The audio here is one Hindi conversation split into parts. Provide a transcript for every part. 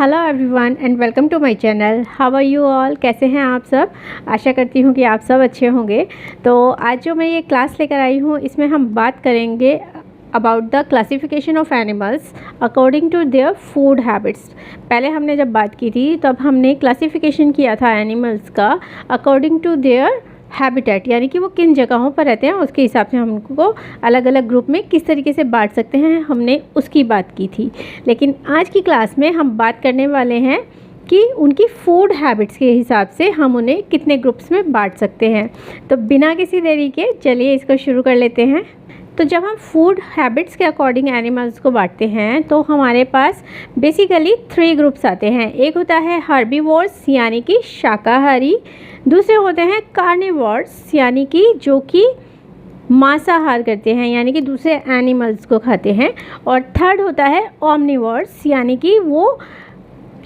Hello everyone and welcome to my channel. How are you all? कैसे हैं आप सब? आशा करती हूँ कि आप सब अच्छे होंगे। तो आज जो मैं ये क्लास लेकर आई हूँ इसमें हम बात करेंगे about the classification of animals according to their food habits. पहले हमने जब बात की थी तब हमने क्लासिफिकेशन किया था एनिमल्स का अकॉर्डिंग टू देयर हैबिटेट, यानी कि वो किन जगहों पर रहते हैं उसके हिसाब से हम उनको अलग अलग ग्रुप में किस तरीके से बांट सकते हैं, हमने उसकी बात की थी। लेकिन आज की क्लास में हम बात करने वाले हैं कि उनकी फूड हैबिट्स के हिसाब से हम उन्हें कितने ग्रुप्स में बांट सकते हैं। तो बिना किसी देरी के चलिए इसको शुरू कर लेते हैं। तो जब हम फूड हैबिट्स के अकॉर्डिंग एनिमल्स को बांटते हैं तो हमारे पास बेसिकली 3 ग्रुप्स आते हैं। एक होता है हर्बीवोर्स यानी कि शाकाहारी, दूसरे होते हैं कार्निवोर्स यानी कि जो कि मांसाहार करते हैं यानी कि दूसरे एनिमल्स को खाते हैं, और थर्ड होता है ओमनिवोर्स यानी कि वो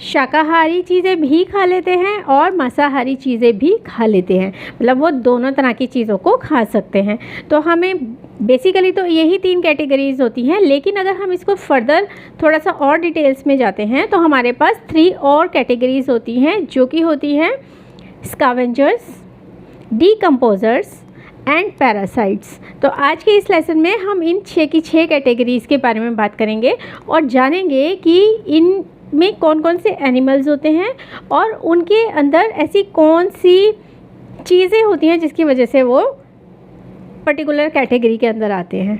शाकाहारी चीज़ें भी खा लेते हैं और मांसाहारी चीज़ें भी खा लेते हैं, मतलब वो दोनों तरह की चीज़ों को खा सकते हैं। तो हमें बेसिकली तो यही 3 कैटेगरीज होती हैं, लेकिन अगर हम इसको फर्दर थोड़ा सा और डिटेल्स में जाते हैं तो हमारे पास 3 और कैटेगरीज होती हैं जो कि होती हैं स्कैवेंजर्स, डीकम्पोजर्स एंड पैरासाइट्स। तो आज के इस लेसन में हम इन 6 की 6 कैटेगरीज़ के बारे में बात करेंगे और जानेंगे कि इन में कौन कौन से एनिमल्स होते हैं और उनके अंदर ऐसी कौन सी चीज़ें होती हैं जिसकी वजह से वो पर्टिकुलर कैटेगरी के अंदर आते हैं।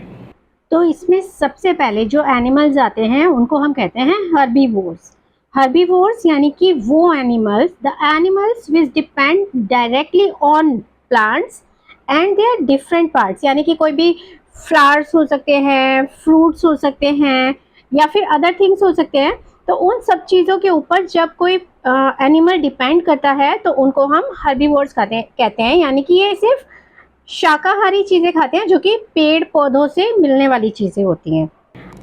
तो इसमें सबसे पहले जो एनिमल्स आते हैं उनको हम कहते हैं हर्बीवोर्स। हर्बीवोर्स यानी कि वो animals, the animals which depend directly on plants and their different parts, यानी कि कोई भी फ्लावर्स हो सकते हैं, फ्रूट्स हो सकते हैं या फिर अदर थिंग्स हो सकते हैं। तो उन सब चीज़ों के ऊपर जब कोई एनिमल डिपेंड करता है तो उनको हम हर्बीवोर्स कहते हैं, यानी कि ये सिर्फ शाकाहारी चीज़ें खाते हैं जो कि पेड़ पौधों से मिलने वाली चीज़ें होती हैं।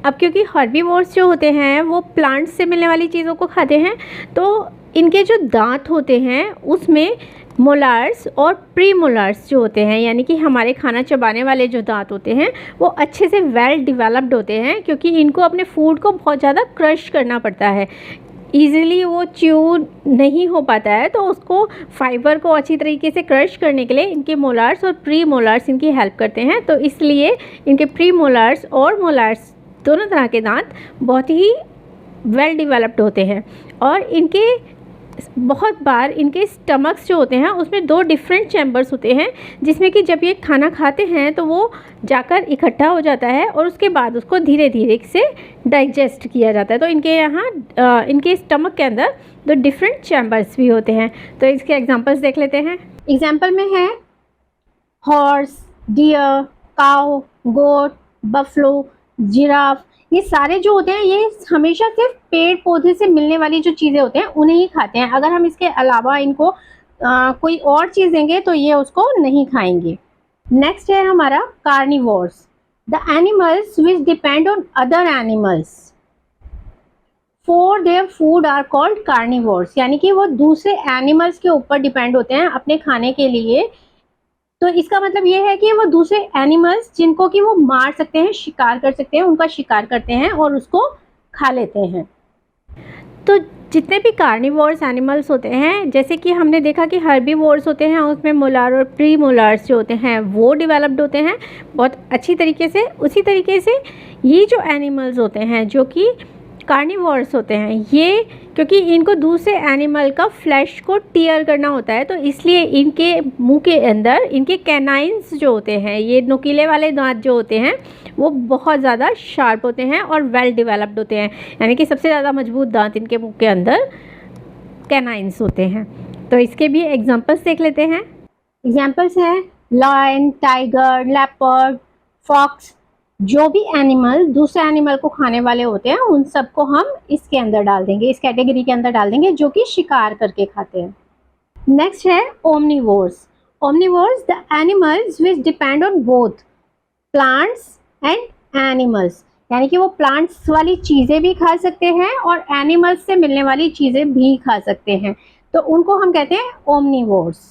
अब क्योंकि हर्बीवोर्स जो होते हैं वो प्लांट्स से मिलने वाली चीज़ों को खाते हैं, तो इनके जो दांत होते हैं उसमें मोलार्स और प्री मोलार्स जो होते हैं, यानी कि हमारे खाना चबाने वाले जो दांत होते हैं वो अच्छे से वेल डिवेलप्ड होते हैं, क्योंकि इनको अपने फूड को बहुत ज़्यादा क्रश करना पड़ता है। ईज़िली वो च्यू नहीं हो पाता है, तो उसको फाइबर को अच्छी तरीके से क्रश करने के लिए इनके मोलार्स और प्री मोलार्स इनकी हेल्प करते हैं। तो इसलिए इनके प्री मोलार्स और मोलार्स दोनों तरह के दांत बहुत ही वेल डिवेलप्ड होते हैं। और इनके बहुत बार इनके स्टमक्स जो होते हैं उसमें 2 डिफरेंट चैम्बर्स होते हैं, जिसमें कि जब ये खाना खाते हैं तो वो जाकर इकट्ठा हो जाता है और उसके बाद उसको धीरे धीरे से डाइजेस्ट किया जाता है। तो इनके यहाँ इनके स्टमक के अंदर 2 डिफरेंट चैम्बर्स भी होते हैं। तो इसके एग्जांपल्स देख लेते हैं। एग्जांपल में है हॉर्स, डियर, काऊ, गोट, बफलो, जिराफ। ये सारे जो होते हैं ये हमेशा सिर्फ पेड़ पौधे से मिलने वाली जो चीज़ें होते हैं उन्हें ही खाते हैं। अगर हम इसके अलावा इनको कोई और चीज़ देंगे तो ये उसको नहीं खाएंगे। नेक्स्ट है हमारा carnivores, the animals which depend on other animals for their food are called carnivores, यानी कि वो दूसरे एनिमल्स के ऊपर डिपेंड होते हैं अपने खाने के लिए। तो इसका मतलब ये है कि वो दूसरे एनिमल्स जिनको कि वो मार सकते हैं, शिकार कर सकते हैं, उनका शिकार करते हैं और उसको खा लेते हैं। तो जितने भी कार्निवोर्स एनिमल्स होते हैं, जैसे कि हमने देखा कि हर्बीवोर्स होते हैं उसमें मोलार और प्री मोलार्स जो होते हैं वो डेवलप्ड होते हैं बहुत अच्छी तरीके से। उसी तरीके से ये जो एनिमल्स होते हैं जो कि कार्निवोर्स होते हैं, ये क्योंकि इनको दूसरे एनिमल का फ्लैश को टीयर करना होता है, तो इसलिए इनके मुंह के अंदर इनके कैनाइंस जो होते हैं, ये नुकीले वाले दांत जो होते हैं वो बहुत ज़्यादा शार्प होते हैं और वेल डेवलप्ड होते हैं, यानी कि सबसे ज़्यादा मजबूत दांत इनके मुंह के अंदर कैनाइंस होते हैं। तो इसके भी एग्जांपल्स देख लेते हैं। एग्जांपल्स हैं लायन, टाइगर, लेपर्ड, फॉक्स। जो भी एनिमल दूसरे एनिमल को खाने वाले होते हैं उन सबको हम इसके अंदर डाल देंगे, इस कैटेगरी के अंदर डाल देंगे जो कि शिकार करके खाते हैं। नेक्स्ट है omnivores. Omnivores, the animals which depend on both plants and animals, यानी कि वो प्लांट्स वाली चीज़ें भी खा सकते हैं और एनिमल्स से मिलने वाली चीज़ें भी खा सकते हैं, तो उनको हम कहते हैं ओमनिवोर्स।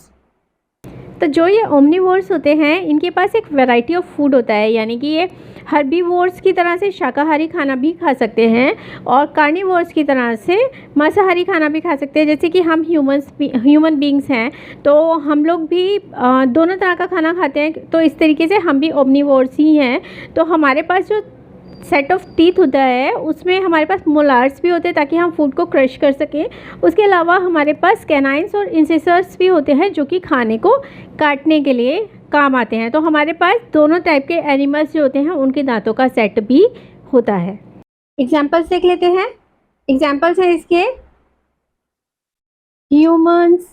तो जो ये ओमनिवोर्स होते हैं इनके पास एक वैरायटी ऑफ फूड होता है, यानी कि ये हर्बीवोर्स की तरह से शाकाहारी खाना भी खा सकते हैं और कार्निवोर्स की तरह से मांसाहारी खाना भी खा सकते हैं। जैसे कि हम ह्यूमन बींग्स हैं तो हम लोग भी दोनों तरह का खाना खाते हैं, तो इस तरीके से हम भी ओमनिवोर्स ही हैं। तो हमारे पास जो सेट ऑफ टीथ होता है उसमें हमारे पास मोलार्स भी होते हैं ताकि हम फूड को क्रश कर सकें। उसके अलावा हमारे पास कैनाइन्स और इंसिसर्स भी होते हैं जो कि खाने को काटने के लिए काम आते हैं। तो हमारे पास दोनों टाइप के एनिमल्स जो होते हैं उनके दांतों का सेट भी होता है। एग्जाम्पल्स देख लेते हैं। एग्जाम्पल्स हैं इसके humans,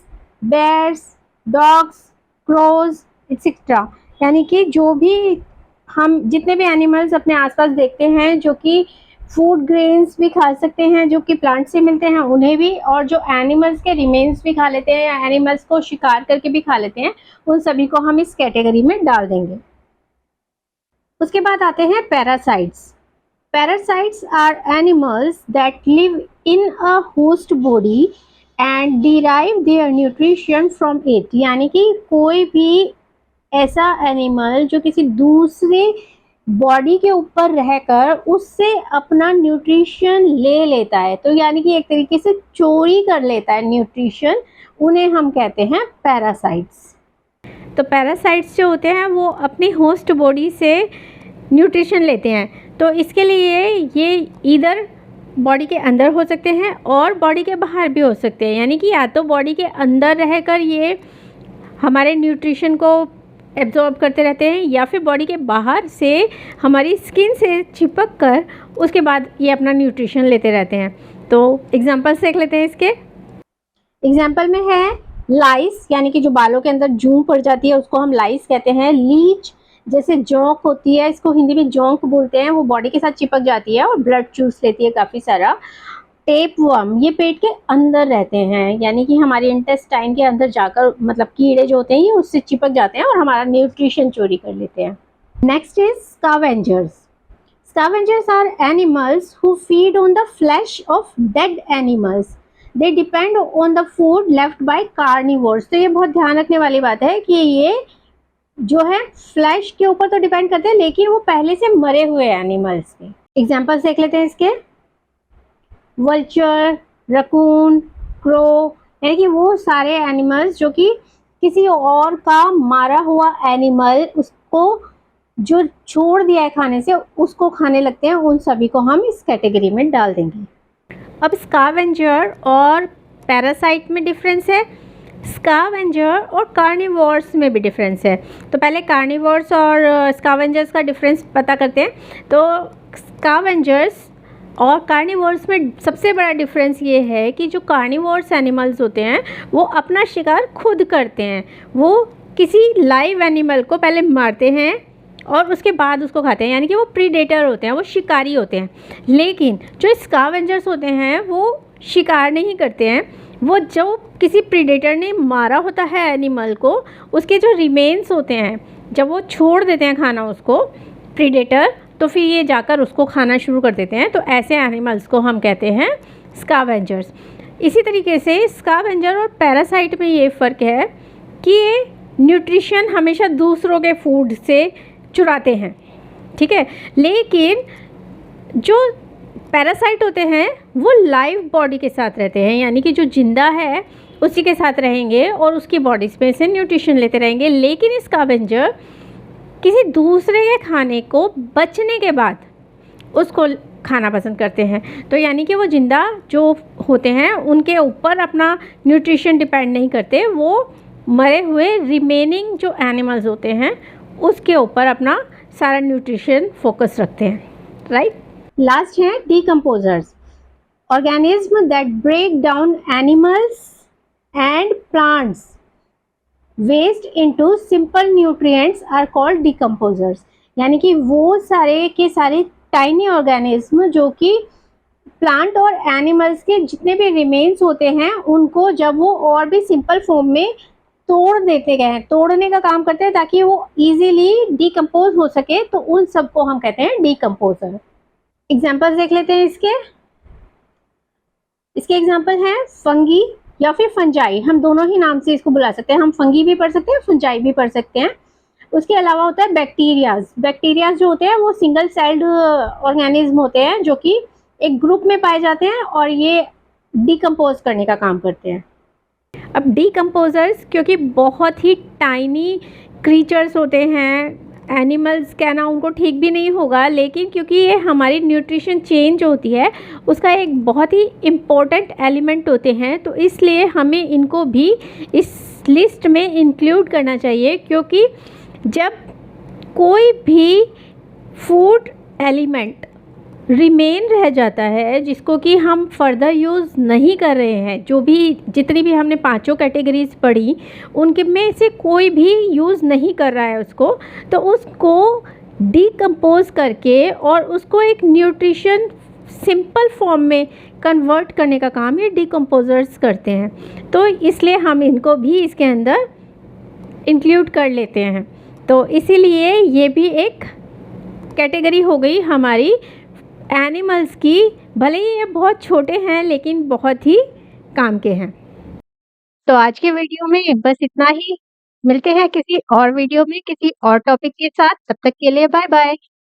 bears, dogs, crows etcetera, यानी कि जो भी हम जितने भी एनिमल्स अपने आसपास देखते हैं जो कि फूड ग्रेन्स भी खा सकते हैं जो कि प्लांट से मिलते हैं उन्हें भी, और जो एनिमल्स के रिमेन्स भी खा लेते हैं या एनिमल्स को शिकार करके भी खा लेते हैं, उन सभी को हम इस कैटेगरी में डाल देंगे। उसके बाद आते हैं parasites. Parasites are animals that live in a host body and derive their nutrition from it, यानी कि कोई भी ऐसा एनिमल जो किसी दूसरे बॉडी के ऊपर रहकर उससे अपना न्यूट्रिशन ले लेता है, तो यानी कि एक तरीके से चोरी कर लेता है न्यूट्रिशन, उन्हें हम कहते हैं पैरासाइट्स। तो पैरासाइट्स जो होते हैं वो अपनी होस्ट बॉडी से न्यूट्रिशन लेते हैं। तो इसके लिए ये इधर बॉडी के अंदर हो सकते हैं और बॉडी के बाहर भी हो सकते हैं, यानी कि या तो बॉडी के अंदर रहकर ये हमारे न्यूट्रिशन को एब्जॉर्ब करते रहते हैं या फिर बॉडी के बाहर से हमारी स्किन से चिपक कर उसके बाद ये अपना न्यूट्रिशन लेते रहते हैं। तो एग्जांपल्स देख लेते हैं इसके। एग्जांपल में है लाइस, यानी कि जो बालों के अंदर जूं पड़ जाती है उसको हम लाइस कहते हैं। लीच जैसे जोंक होती है, इसको हिंदी में जोंक बोलते हैं, वो बॉडी के साथ चिपक जाती है और ब्लड चूस लेती है काफ़ी सारा। टेपवर्म, ये पेट के अंदर रहते हैं, यानी कि हमारे इंटेस्टाइन के अंदर जाकर मतलब कीड़े जो होते हैं ये उससे चिपक जाते हैं और हमारा न्यूट्रिशन चोरी कर लेते हैं। Next is scavengers. Scavengers are animals who feed on the flesh of dead animals. They depend on the food left by carnivores. तो ये बहुत ध्यान रखने वाली बात है कि ये जो है फ्लैश के ऊपर तो डिपेंड करते हैं लेकिन वो पहले से मरे हुए एनिमल्स के। एग्जाम्पल्स देख लेते हैं इसके। वल्चर, रकून, क्रो, यानी कि वो सारे एनिमल्स जो कि किसी और का मारा हुआ एनिमल उसको जो छोड़ दिया है खाने से उसको खाने लगते हैं, उन सभी को हम इस कैटेगरी में डाल देंगे। अब स्कैवेंजर और पैरासाइट में डिफरेंस है, स्कैवेंजर और कार्निवोर्स में भी डिफरेंस है। तो पहले कार्निवोर्स और स्कैवेंजर्स का डिफरेंस पता करते हैं। तो स्कैवेंजर्स और कार्निवोर्स में सबसे बड़ा डिफरेंस ये है कि जो कार्निवोर्स एनिमल्स होते हैं वो अपना शिकार खुद करते हैं। वो किसी लाइव एनिमल को पहले मारते हैं और उसके बाद उसको खाते हैं, यानी कि वो प्रीडेटर होते हैं, वो शिकारी होते हैं। लेकिन जो स्कैवेंजर्स होते हैं वो शिकार नहीं करते हैं, वो जो किसी प्रीडेटर ने मारा होता है एनिमल को उसके जो रिमेन्स होते हैं जब वो छोड़ देते हैं खाना उसको प्रीडेटर, तो फिर ये जाकर उसको खाना शुरू कर देते हैं। तो ऐसे एनिमल्स को हम कहते हैं स्कैवेंजर्स। इसी तरीके से स्कैवेंजर और पैरासाइट में ये फ़र्क है कि ये न्यूट्रिशन हमेशा दूसरों के फूड से चुराते हैं, ठीक है, लेकिन जो पैरासाइट होते हैं वो लाइव बॉडी के साथ रहते हैं, यानी कि जो जिंदा है उसी के साथ रहेंगे और उसकी बॉडी में से न्यूट्रिशन लेते रहेंगे। लेकिन स्कैवेंजर किसी दूसरे के खाने को बचने के बाद उसको खाना पसंद करते हैं। तो यानी कि वो जिंदा जो होते हैं उनके ऊपर अपना न्यूट्रिशन डिपेंड नहीं करते, वो मरे हुए रिमेनिंग जो एनिमल्स होते हैं उसके ऊपर अपना सारा न्यूट्रिशन फोकस रखते हैं, राइट। लास्ट है decomposers, organism that break down animals and plants waste into simple nutrients are called decomposers, यानी कि वो सारे के सारे टाइनी ऑर्गेनिज्म जो कि प्लांट और एनिमल्स के जितने भी रिमेन्स होते हैं उनको जब वो और भी सिंपल फॉर्म में तोड़ देते गए हैं, तोड़ने का काम करते हैं ताकि वो इजीली डिकम्पोज हो सके, तो उन सबको हम कहते हैं डिकम्पोजर। एग्जाम्पल्स देख लेते हैं इसके। एग्जाम्पल हैं फंगी, या फिर फंजाई, हम दोनों ही नाम से इसको बुला सकते हैं। हम फंगी भी पढ़ सकते हैं, फंजाई भी पढ़ सकते हैं। उसके अलावा होता है बैक्टीरियाज। बैक्टीरियाज जो होते हैं वो सिंगल सेल्ड ऑर्गेनिज्म होते हैं जो कि एक ग्रुप में पाए जाते हैं और ये डिकम्पोज करने का काम करते हैं। अब डिकम्पोजर्स क्योंकि बहुत ही टाइनी क्रीचर्स होते हैं, एनिमल्स कहना उनको ठीक भी नहीं होगा, लेकिन क्योंकि ये हमारी न्यूट्रिशन चेन जो होती है उसका एक बहुत ही इम्पोर्टेंट एलिमेंट होते हैं, तो इसलिए हमें इनको भी इस लिस्ट में इंक्लूड करना चाहिए। क्योंकि जब कोई भी फूड एलिमेंट रिमेन रह जाता है जिसको कि हम फर्दर यूज़ नहीं कर रहे हैं, जो भी जितनी भी हमने पांचों कैटेगरीज पढ़ी उनके में से कोई भी यूज़ नहीं कर रहा है उसको, तो उसको डिकम्पोज करके और उसको एक न्यूट्रिशन सिंपल फॉर्म में कन्वर्ट करने का काम ये डिकम्पोजर्स करते हैं। तो इसलिए हम इनको भी इसके अंदर इंक्लूड कर लेते हैं। तो इसीलिए ये भी एक कैटेगरी हो गई हमारी एनिमल्स की। भले ही ये बहुत छोटे हैं लेकिन बहुत ही काम के हैं। तो आज के वीडियो में बस इतना ही। मिलते हैं किसी और वीडियो में किसी और टॉपिक के साथ। तब तक के लिए बाय बाय।